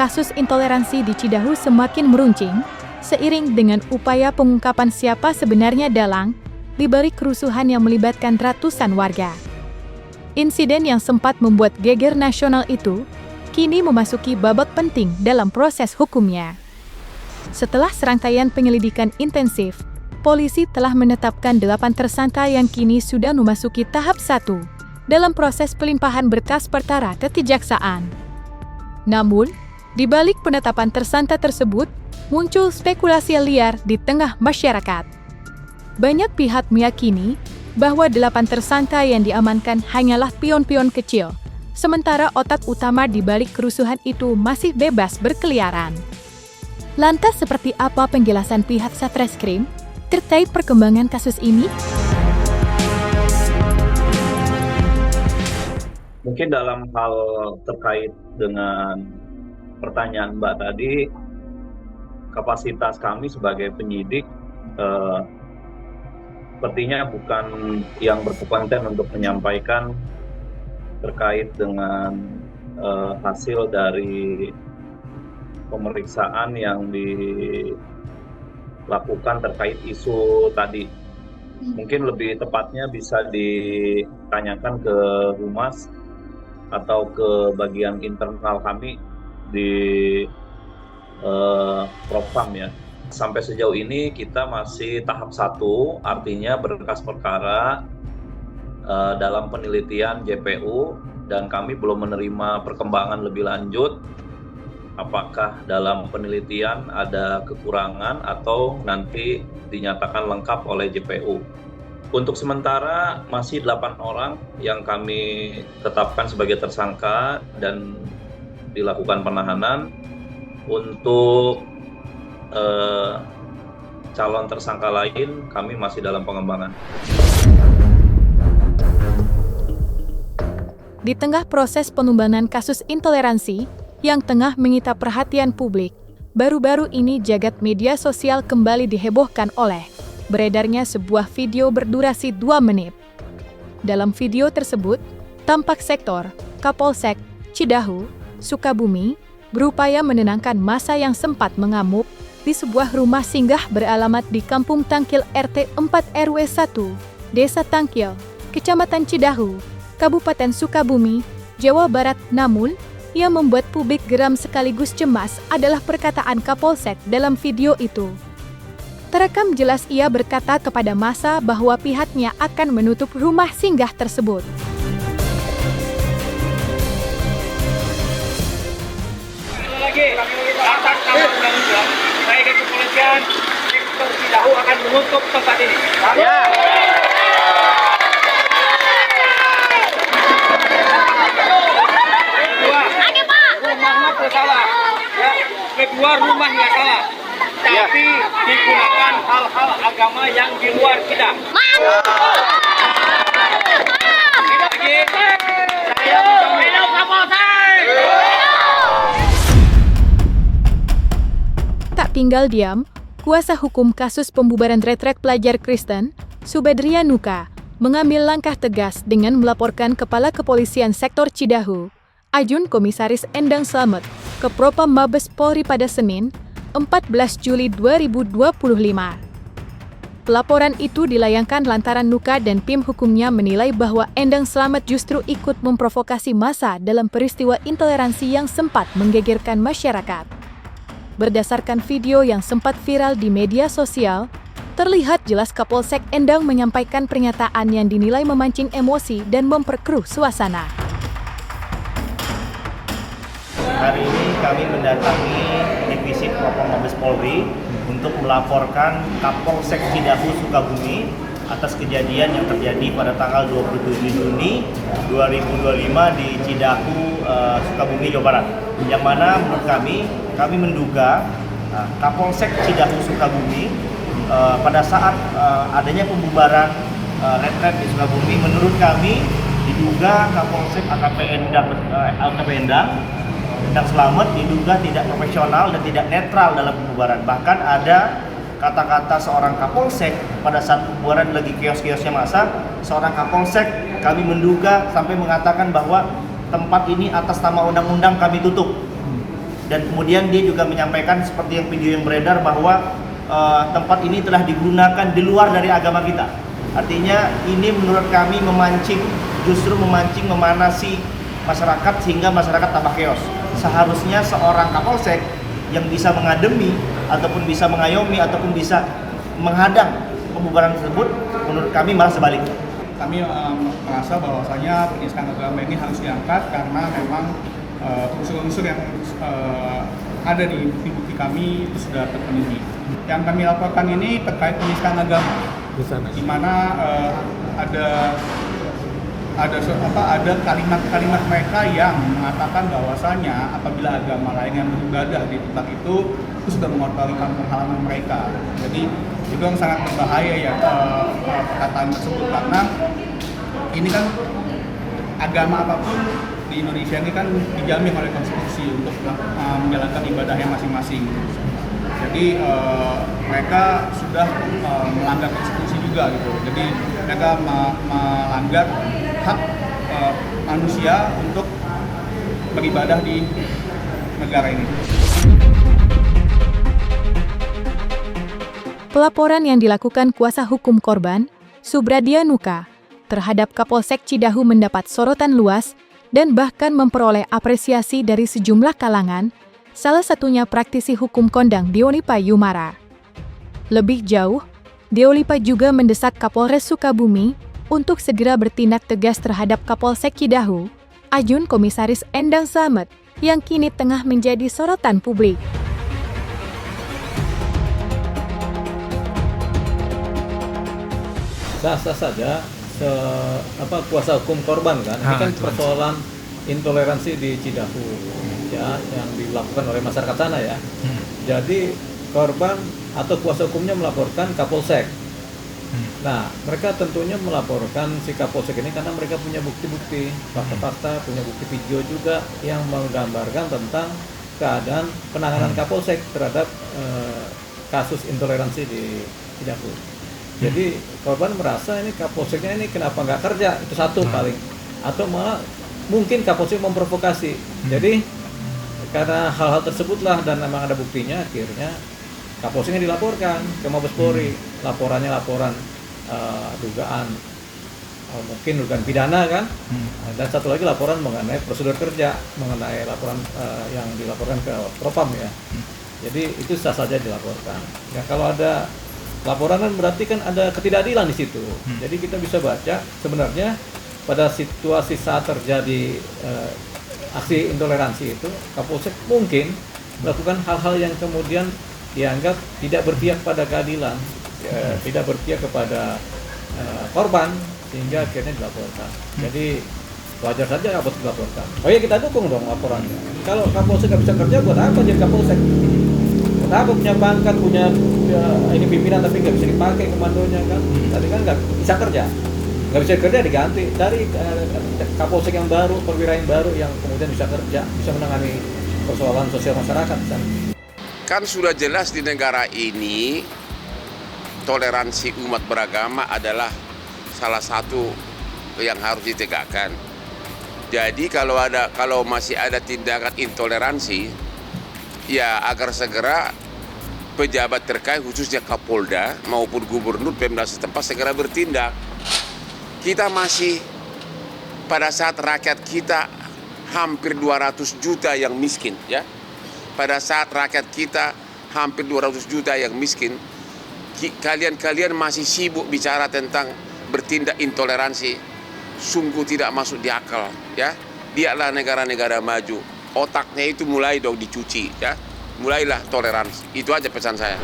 kasus intoleransi di Cidahu semakin meruncing, seiring dengan upaya pengungkapan siapa sebenarnya dalang di balik kerusuhan yang melibatkan ratusan warga. Insiden yang sempat membuat geger nasional itu, kini memasuki babak penting dalam proses hukumnya. Setelah serangkaian penyelidikan intensif, polisi telah menetapkan 8 tersangka yang kini sudah memasuki tahap 1 dalam proses pelimpahan berkas perkara ke kejaksaan. Namun, di balik penetapan tersangka tersebut, muncul spekulasi liar di tengah masyarakat. Banyak pihak meyakini bahwa 8 tersangka yang diamankan hanyalah pion-pion kecil, sementara otak utama di balik kerusuhan itu masih bebas berkeliaran. Lantas seperti apa penjelasan pihak Satreskrim terkait perkembangan kasus ini? Mungkin dalam hal terkait dengan pertanyaan Mbak tadi, kapasitas kami sebagai penyidik sepertinya bukan yang berkompeten untuk menyampaikan terkait dengan hasil dari pemeriksaan yang dilakukan terkait isu tadi. Mungkin lebih tepatnya bisa ditanyakan ke Humas atau ke bagian internal kami di Propam ya. Sampai sejauh ini kita masih tahap 1, artinya berkas perkara dalam penelitian JPU dan kami belum menerima perkembangan lebih lanjut apakah dalam penelitian ada kekurangan atau nanti dinyatakan lengkap oleh JPU. Untuk sementara masih 8 orang yang kami tetapkan sebagai tersangka dan dilakukan penahanan. Untuk calon tersangka lain kami masih dalam pengembangan. Di tengah proses pengembangan kasus intoleransi yang tengah menyita perhatian publik, baru-baru ini jagat media sosial kembali dihebohkan oleh beredarnya sebuah video berdurasi 2 menit. Dalam video tersebut, tampak sektor Kapolsek Cidahu, Sukabumi, berupaya menenangkan massa yang sempat mengamuk di sebuah rumah singgah beralamat di Kampung Tangkil RT 4 RW 1, Desa Tangkil, Kecamatan Cidahu, Kabupaten Sukabumi, Jawa Barat. Namun, yang membuat publik geram sekaligus cemas adalah perkataan Kapolsek dalam video itu. Terekam jelas ia berkata kepada massa bahwa pihaknya akan menutup rumah singgah tersebut. Atas nama undang-undang, baik kepolisian, sektor Cidahu akan menutup tempat ini. Ya. Rumahnya bersalah. Ya. Kedua, rumahnya salah. Tapi digunakan hal-hal agama yang di luar kita. Tak tinggal diam, kuasa hukum kasus pembubaran retret pelajar Kristen, Subedria Nuka, mengambil langkah tegas dengan melaporkan Kepala Kepolisian Sektor Cidahu, Ajun Komisaris Endang Slamet, ke Propam Mabes Polri pada Senin, 14 Juli 2025. Pelaporan itu dilayangkan lantaran Nuka dan tim hukumnya menilai bahwa Endang Slamet justru ikut memprovokasi massa dalam peristiwa intoleransi yang sempat menggegerkan masyarakat. Berdasarkan video yang sempat viral di media sosial, terlihat jelas Kapolsek Endang menyampaikan pernyataan yang dinilai memancing emosi dan memperkeruh suasana. Hari ini kami mendatangi Divisi Propam Mabes Polri untuk melaporkan Kapolsek Cidahu Sukabumi atas kejadian yang terjadi pada tanggal 27 Juni 2025 di Cidahu, Sukabumi, Jawa Barat. Yang mana menurut kami menduga Kapolsek Cidahu Sukabumi pada saat adanya pembubaran retret di Sukabumi, menurut kami diduga Kapolsek AKP Endang Slamet diduga tidak profesional dan tidak netral dalam pembubaran. Bahkan ada kata-kata seorang Kapolsek pada saat pembubaran lagi kios-kiosnya massa, seorang Kapolsek kami menduga sampai mengatakan bahwa tempat ini atas nama undang-undang kami tutup. Dan kemudian dia juga menyampaikan seperti yang video yang beredar bahwa tempat ini telah digunakan di luar dari agama kita. Artinya ini menurut kami justru memancing, memanasi masyarakat sehingga masyarakat tambah keos. Seharusnya seorang Kapolsek yang bisa mengademi ataupun bisa mengayomi ataupun bisa menghadang pembubaran tersebut, menurut kami malah sebaliknya. Kami merasa bahwasanya penistaan agama ini harus diangkat karena memang unsur-unsur yang ada di bukti kami itu sudah terpenuhi. Yang kami laporkan ini terkait penistaan agama, di mana ada kalimat-kalimat mereka yang mengatakan bahwasanya apabila agama lain yang beribadah di tempat itu sudah mengotori kampung halaman mereka. Jadi itu yang sangat berbahaya ya perkataan tersebut, karena ini kan agama apapun di Indonesia ini kan dijamin oleh konstitusi untuk menjalankan ibadahnya masing-masing. Jadi mereka sudah melanggar konstitusi juga gitu. Jadi mereka melanggar hak manusia untuk beribadah di negara ini. Pelaporan yang dilakukan kuasa hukum korban, Subradia Nuka, terhadap Kapolsek Cidahu mendapat sorotan luas dan bahkan memperoleh apresiasi dari sejumlah kalangan, salah satunya praktisi hukum kondang Deolipa Yumara. Lebih jauh, Deolipa juga mendesak Kapolres Sukabumi untuk segera bertindak tegas terhadap Kapolsek Cidahu, Ajun Komisaris Endang Slamet, yang kini tengah menjadi sorotan publik. Sah-sah saja kuasa hukum korban kan, ini kan persoalan intoleransi di Cidahu ya yang dilakukan oleh masyarakat sana ya. Jadi korban atau kuasa hukumnya melaporkan Kapolsek. Nah, mereka tentunya melaporkan si Kapolsek ini karena mereka punya bukti-bukti, fakta-fakta, punya bukti video juga yang menggambarkan tentang keadaan penanganan Kapolsek terhadap kasus intoleransi di Cidahu. Jadi korban merasa ini Kapolseknya ini kenapa nggak kerja, itu satu paling, atau malah mungkin Kapolsek memprovokasi. Jadi karena hal-hal tersebutlah dan memang ada buktinya, akhirnya Kapolseknya dilaporkan ke Mabes Polri. Laporannya laporan dugaan mungkin dugaan pidana kan, dan satu lagi laporan mengenai prosedur kerja, mengenai laporan yang dilaporkan ke Propam ya. Jadi itu sah saja dilaporkan. Ya kalau ada laporan kan berarti kan ada ketidakadilan di situ. Jadi kita bisa baca sebenarnya pada situasi saat terjadi aksi intoleransi itu, Kapolsek mungkin melakukan hal-hal yang kemudian dianggap tidak berpihak pada keadilan, tidak berpihak kepada korban, sehingga akhirnya dilaporkan. Jadi wajar saja Kapolsek dilaporkan. Oh ya, kita dukung dong laporannya. Kalau Kapolsek nggak bisa kerja, buat apa jadi Kapolsek? Buat apa punya pangkat, punya ini pimpinan tapi nggak bisa dipakai komandonya kan? Tadi kan nggak bisa kerja diganti dari Kapolsek yang baru, perwira yang baru yang kemudian bisa kerja, bisa menangani persoalan sosial masyarakat. Kan sudah jelas di negara ini toleransi umat beragama adalah salah satu yang harus ditegakkan. Jadi kalau masih ada tindakan intoleransi, ya agar segera pejabat terkait khususnya Kapolda maupun Gubernur Pemda setempat segera bertindak. Kita masih pada saat rakyat kita hampir 200 juta yang miskin ya. Pada saat rakyat kita hampir 200 juta yang miskin, kalian masih sibuk bicara tentang bertindak intoleransi. Sungguh tidak masuk di akal ya. Lihatlah negara-negara maju, otaknya itu mulai dong dicuci ya. Mulailah toleransi. Itu aja pesan saya.